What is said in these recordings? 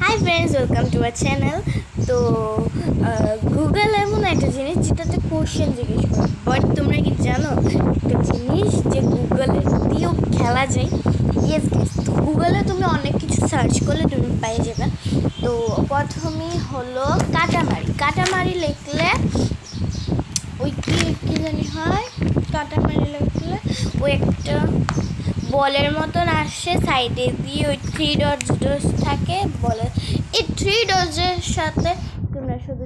Hi friends, welcome to our channel. তো Google এমন একটা জিনিস যেটাতে কোশ্চেন জিজ্ঞেস করে, বাট তোমরা কি জানো একটা জিনিস যে গুগলে দিয়েও খেলা যায়? Yes guess. তো গুগলে তুমি অনেক কিছু সার্চ করলে তুমি পেয়ে যাবে। তো প্রথমেই হলো কাটামারি লিখলে ওই কি জানি হয়, কাটামারি লিখলে ওই একটা বলের মতন আসে, সাইডে দিয়ে ওই থ্রি ডটস থাকে বলে। এই থ্রি ডটসের সাথে তোমরা শুধু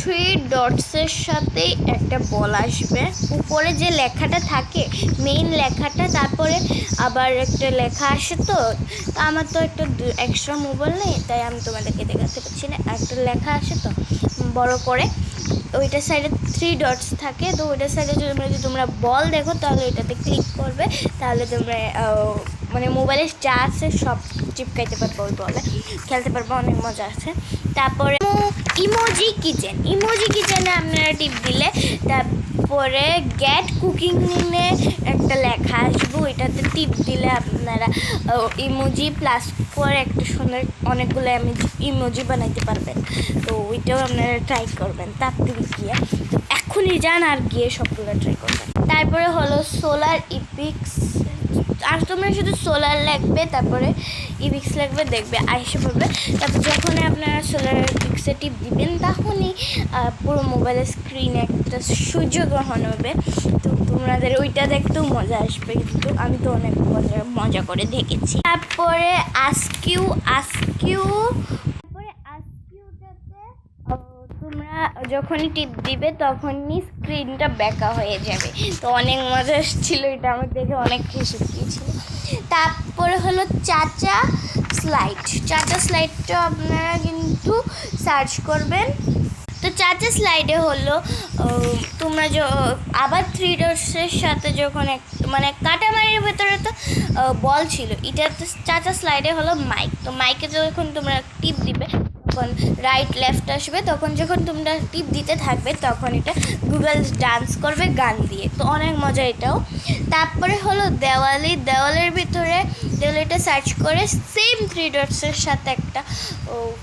থ্রি ডটসের সাথেই একটা বল আসবে, উপরে যে লেখাটা থাকে মেইন লেখাটা, তারপরে আবার একটা লেখা আসে। তো আমার তো একটা এক্সট্রা মোবাইল নেই, তাই আমি তোমাদেরকে দেখাতে পারছি না। একটা লেখা আসে তো বড় করে, ওইটার সাইডে থ্রি ডটস থাকে। তো ওইটার সাইডে যদি তোমরা বল দেখো তাহলে ওইটাতে ক্লিক করবে, তাহলে তোমরা মানে মোবাইলে যা আছে সব চিপকাইতে পারবো, ওই বলে খেলতে পারবো, অনেক মজা আছে। তারপরে ইমোজি কিচেনে আপনারা টিপ দিলে তারপরে গেট কুকিংয়ে একটা লেখা আসবে, ওইটাতে টিপ দিলে আপনারা ইমোজি প্লাস করে একটা সুন্দর অনেকগুলো ইমোজি বানাইতে পারবেন। তো ওইটাও আপনারা ট্রাই করবেন তাড়াতাড়ি গিয়ে, এখনই যান আর গিয়ে সবগুলো ট্রাই করবেন। তারপরে হলো সোলার ইপিক্স, আর তোমরা শুধু সোলার লাগবে, তারপরে ইপিক্স লাগবে, দেখবে আইসে পড়বে। তারপর যখন আপনারা সোলার ইপিক্সে টিপ দিবেন তখনই পুরো মোবাইলের স্ক্রিনে একটা সূর্যগ্রহণ হবে। তো তোমাদের ওইটা দেখতেও মজা আসবে, কিন্তু আমি তো অনেক মজা করে দেখেছি। তারপরে আস্কিউ তোমরা যখনই টিপ দিবে তখনই স্ক্রিনটা ব্যাকা হয়ে যাবে। তো অনেক মজা ছিল, এটা আমার দেখে অনেক খুশি গিয়েছিল। তারপরে হলো চাচা স্লাইডটা আপনারা কিন্তু সার্চ করবেন। তো চাচা স্লাইডে হলো তোমরা আবার থ্রি ডটসের সাথে যখন মানে কাটামারির ভেতরে তো বল ছিল, এটা তো চাচা স্লাইডে হলো মাইক। তো মাইকে যখন তোমরা টিপ দিবে তখন রাইট লেফট আসবে, তখন যখন তোমরা টিপ দিতে থাকবে তখন এটা গুগল ডান্স করবে গান দিয়ে। তো অনেক মজা এটাও। তারপরে হলো দেওয়ালের ভিতরে দেওয়ালিটা সার্চ করে সেম থ্রি ডটসের সাথে একটা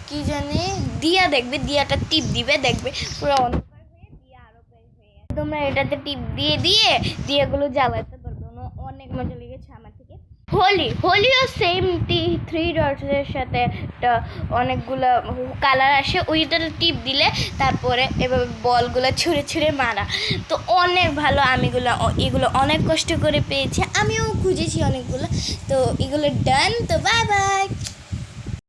কি জানি দিয়া দেখবে, দিয়াটা টিপ দিবে, দেখবে পুরো অন্ধকার হয়ে দিয়া আরো বের হয়ে আসে। তোমরা এটাতে টিপ দিয়ে দিয়াগুলো জ্বালাতে পারবে, অনেক মজা লেগেছে আমার থেকে। হোলিও সেম থ্রি ডটসের সাথে একটা অনেকগুলো কালার আসে, ওইটাতে টিপ দিলে তারপরে এভাবে বলগুলো ছুঁড়ে মারা। তো অনেক ভালো, এগুলো অনেক কষ্ট করে পেয়েছি, আমিও খুঁজেছি অনেকগুলো। তো এগুলো ডান। তো বাই বাই।